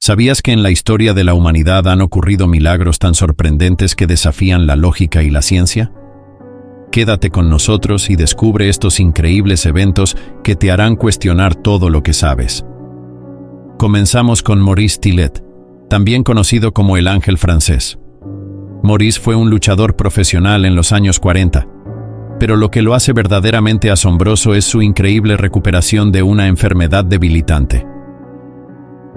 ¿Sabías que en la historia de la humanidad han ocurrido milagros tan sorprendentes que desafían la lógica y la ciencia? Quédate con nosotros y descubre estos increíbles eventos que te harán cuestionar todo lo que sabes. Comenzamos con Maurice Tillet, también conocido como el ángel francés. Maurice fue un luchador profesional en los años 40, pero lo que lo hace verdaderamente asombroso es su increíble recuperación de una enfermedad debilitante.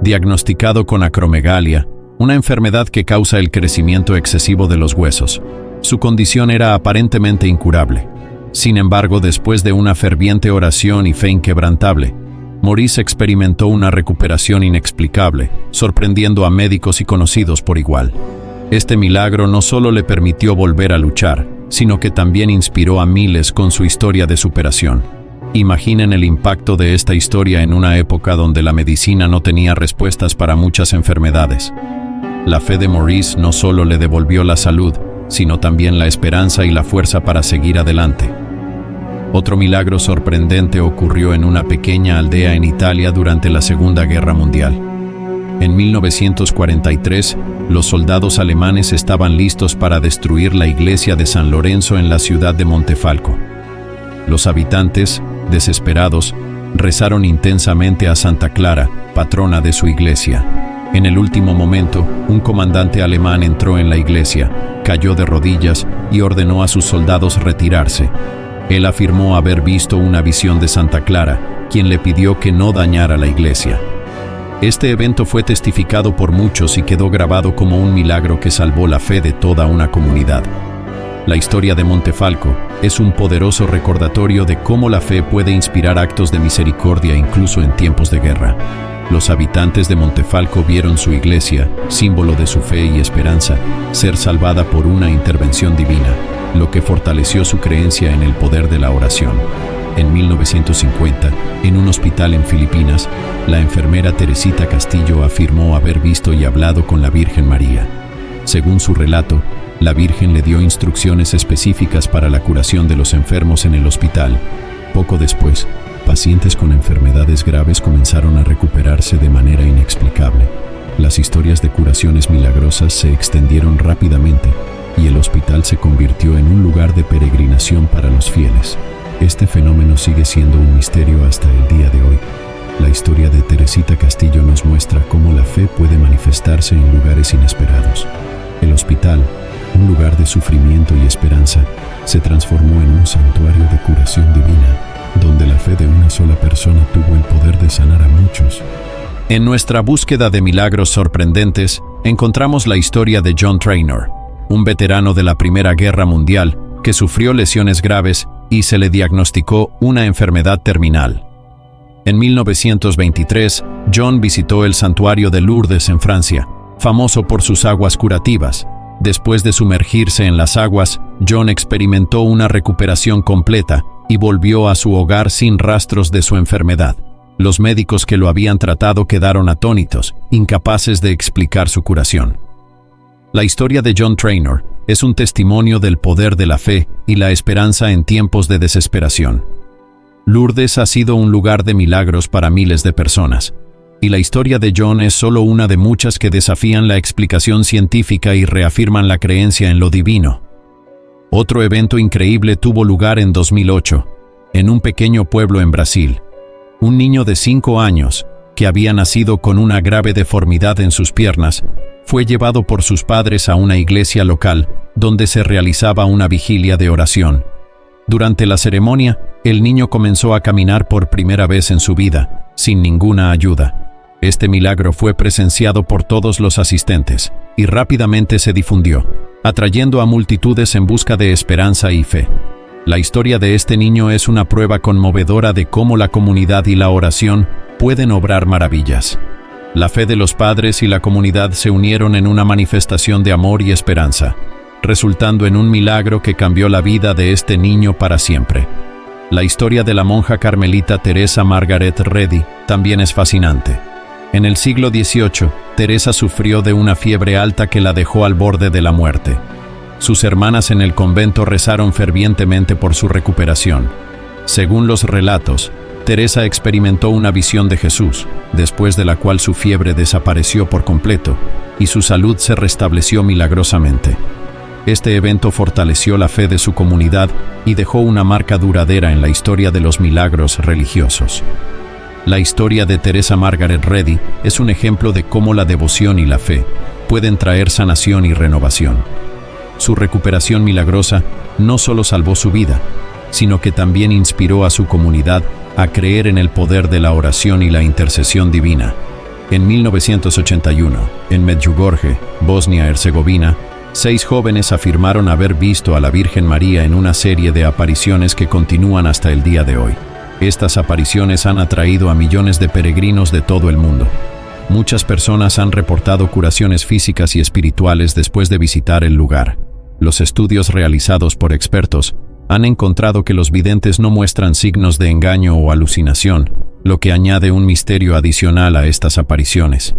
Diagnosticado con acromegalia, una enfermedad que causa el crecimiento excesivo de los huesos, su condición era aparentemente incurable. Sin embargo, después de una ferviente oración y fe inquebrantable, Maurice experimentó una recuperación inexplicable, sorprendiendo a médicos y conocidos por igual. Este milagro no solo le permitió volver a luchar, sino que también inspiró a miles con su historia de superación. Imaginen el impacto de esta historia en una época donde la medicina no tenía respuestas para muchas enfermedades. La fe de Maurice no solo le devolvió la salud, sino también la esperanza y la fuerza para seguir adelante. Otro milagro sorprendente ocurrió en una pequeña aldea en Italia durante la Segunda Guerra Mundial. En 1943, los soldados alemanes estaban listos para destruir la iglesia de San Lorenzo en la ciudad de Montefalco. Los habitantes, desesperados, rezaron intensamente a Santa Clara, patrona de su iglesia. En el último momento, un comandante alemán entró en la iglesia, cayó de rodillas y ordenó a sus soldados retirarse. Él afirmó haber visto una visión de Santa Clara, quien le pidió que no dañara la iglesia. Este evento fue testificado por muchos y quedó grabado como un milagro que salvó la fe de toda una comunidad. La historia de Montefalco es un poderoso recordatorio de cómo la fe puede inspirar actos de misericordia incluso en tiempos de guerra. Los habitantes de Montefalco vieron su iglesia, símbolo de su fe y esperanza, ser salvada por una intervención divina, lo que fortaleció su creencia en el poder de la oración. En 1950, en un hospital en Filipinas, la enfermera Teresita Castillo afirmó haber visto y hablado con la Virgen María. Según su relato, la Virgen le dio instrucciones específicas para la curación de los enfermos en el hospital. Poco después, pacientes con enfermedades graves comenzaron a recuperarse de manera inexplicable. Las historias de curaciones milagrosas se extendieron rápidamente y el hospital se convirtió en un lugar de peregrinación para los fieles. Este fenómeno sigue siendo un misterio hasta el día de hoy. La historia de Teresita Castillo nos muestra cómo la fe puede manifestarse en lugares inesperados. El hospital, un lugar de sufrimiento y esperanza, se transformó en un santuario de curación divina, donde la fe de una sola persona tuvo el poder de sanar a muchos. En nuestra búsqueda de milagros sorprendentes, encontramos la historia de John Traynor, un veterano de la Primera Guerra Mundial que sufrió lesiones graves y se le diagnosticó una enfermedad terminal. En 1923, John visitó el santuario de Lourdes en Francia, famoso por sus aguas curativas. Después de sumergirse en las aguas, John experimentó una recuperación completa y volvió a su hogar sin rastros de su enfermedad. Los médicos que lo habían tratado quedaron atónitos, incapaces de explicar su curación. La historia de John Traynor es un testimonio del poder de la fe y la esperanza en tiempos de desesperación. Lourdes ha sido un lugar de milagros para miles de personas, y la historia de John es solo una de muchas que desafían la explicación científica y reafirman la creencia en lo divino. Otro evento increíble tuvo lugar en 2008, en un pequeño pueblo en Brasil. Un niño de 5 años, que había nacido con una grave deformidad en sus piernas, fue llevado por sus padres a una iglesia local, donde se realizaba una vigilia de oración. Durante la ceremonia, el niño comenzó a caminar por primera vez en su vida, sin ninguna ayuda. Este milagro fue presenciado por todos los asistentes, y rápidamente se difundió, atrayendo a multitudes en busca de esperanza y fe. La historia de este niño es una prueba conmovedora de cómo la comunidad y la oración pueden obrar maravillas. La fe de los padres y la comunidad se unieron en una manifestación de amor y esperanza, resultando en un milagro que cambió la vida de este niño para siempre. La historia de la monja carmelita Teresa Margaret Reddy también es fascinante. En el siglo XVIII, Teresa sufrió de una fiebre alta que la dejó al borde de la muerte. Sus hermanas en el convento rezaron fervientemente por su recuperación. Según los relatos, Teresa experimentó una visión de Jesús, después de la cual su fiebre desapareció por completo y su salud se restableció milagrosamente. Este evento fortaleció la fe de su comunidad y dejó una marca duradera en la historia de los milagros religiosos. La historia de Teresa Margaret Reddy es un ejemplo de cómo la devoción y la fe pueden traer sanación y renovación. Su recuperación milagrosa no solo salvó su vida, sino que también inspiró a su comunidad a creer en el poder de la oración y la intercesión divina. En 1981, en Medjugorje, Bosnia-Herzegovina, 6 jóvenes afirmaron haber visto a la Virgen María en una serie de apariciones que continúan hasta el día de hoy. Estas apariciones han atraído a millones de peregrinos de todo el mundo. Muchas personas han reportado curaciones físicas y espirituales después de visitar el lugar. Los estudios realizados por expertos han encontrado que los videntes no muestran signos de engaño o alucinación, lo que añade un misterio adicional a estas apariciones.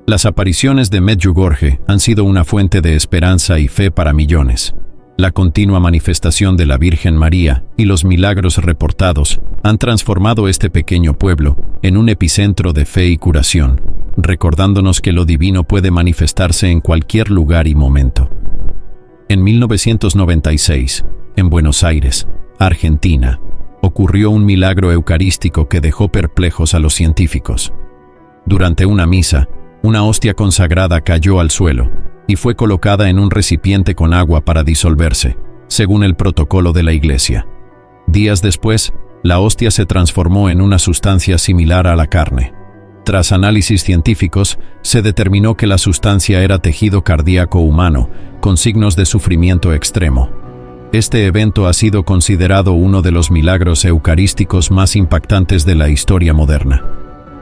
Las apariciones de Medjugorje han sido una fuente de esperanza y fe para millones. La continua manifestación de la Virgen María y los milagros reportados han transformado este pequeño pueblo en un epicentro de fe y curación, recordándonos que lo divino puede manifestarse en cualquier lugar y momento. En 1996, en Buenos Aires, Argentina, ocurrió un milagro eucarístico que dejó perplejos a los científicos. Durante una misa, una hostia consagrada cayó al suelo y fue colocada en un recipiente con agua para disolverse, según el protocolo de la Iglesia. Días después, la hostia se transformó en una sustancia similar a la carne. Tras análisis científicos, se determinó que la sustancia era tejido cardíaco humano, con signos de sufrimiento extremo. Este evento ha sido considerado uno de los milagros eucarísticos más impactantes de la historia moderna.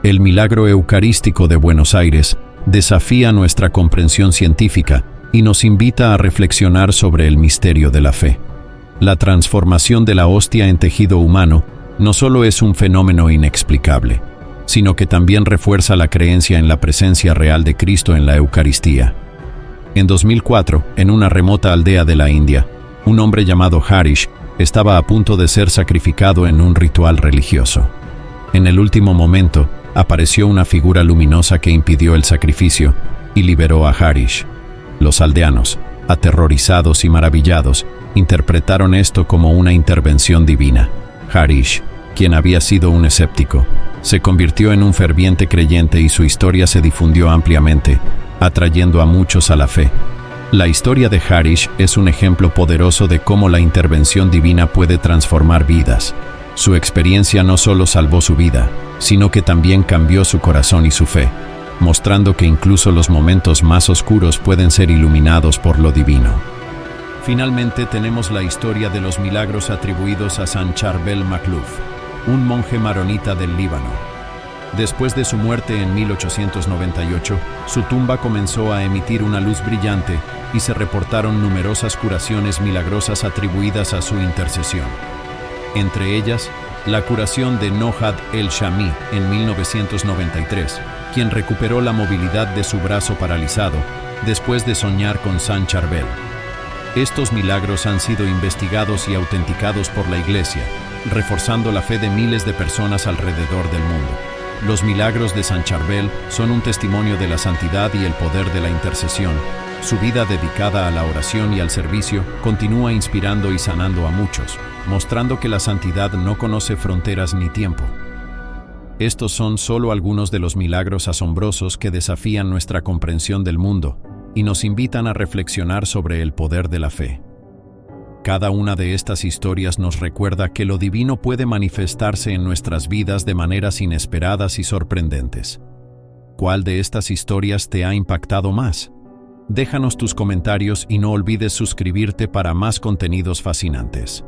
El milagro eucarístico de Buenos Aires desafía nuestra comprensión científica y nos invita a reflexionar sobre el misterio de la fe. La transformación de la hostia en tejido humano no solo es un fenómeno inexplicable, sino que también refuerza la creencia en la presencia real de Cristo en la Eucaristía. En 2004, en una remota aldea de la India, un hombre llamado Harish estaba a punto de ser sacrificado en un ritual religioso. En el último momento, apareció una figura luminosa que impidió el sacrificio y liberó a Harish. Los aldeanos, aterrorizados y maravillados, interpretaron esto como una intervención divina. Harish, quien había sido un escéptico, se convirtió en un ferviente creyente y su historia se difundió ampliamente, atrayendo a muchos a la fe. La historia de Harish es un ejemplo poderoso de cómo la intervención divina puede transformar vidas. Su experiencia no solo salvó su vida, sino que también cambió su corazón y su fe, mostrando que incluso los momentos más oscuros pueden ser iluminados por lo divino. Finalmente tenemos la historia de los milagros atribuidos a San Charbel Makhlouf, un monje maronita del Líbano. Después de su muerte en 1898, su tumba comenzó a emitir una luz brillante y se reportaron numerosas curaciones milagrosas atribuidas a su intercesión. Entre ellas, la curación de Nohad el-Shami en 1993, quien recuperó la movilidad de su brazo paralizado después de soñar con San Charbel. Estos milagros han sido investigados y autenticados por la Iglesia, reforzando la fe de miles de personas alrededor del mundo. Los milagros de San Charbel son un testimonio de la santidad y el poder de la intercesión. Su vida dedicada a la oración y al servicio continúa inspirando y sanando a muchos, mostrando que la santidad no conoce fronteras ni tiempo. Estos son solo algunos de los milagros asombrosos que desafían nuestra comprensión del mundo y nos invitan a reflexionar sobre el poder de la fe. Cada una de estas historias nos recuerda que lo divino puede manifestarse en nuestras vidas de maneras inesperadas y sorprendentes. ¿Cuál de estas historias te ha impactado más? Déjanos tus comentarios y no olvides suscribirte para más contenidos fascinantes.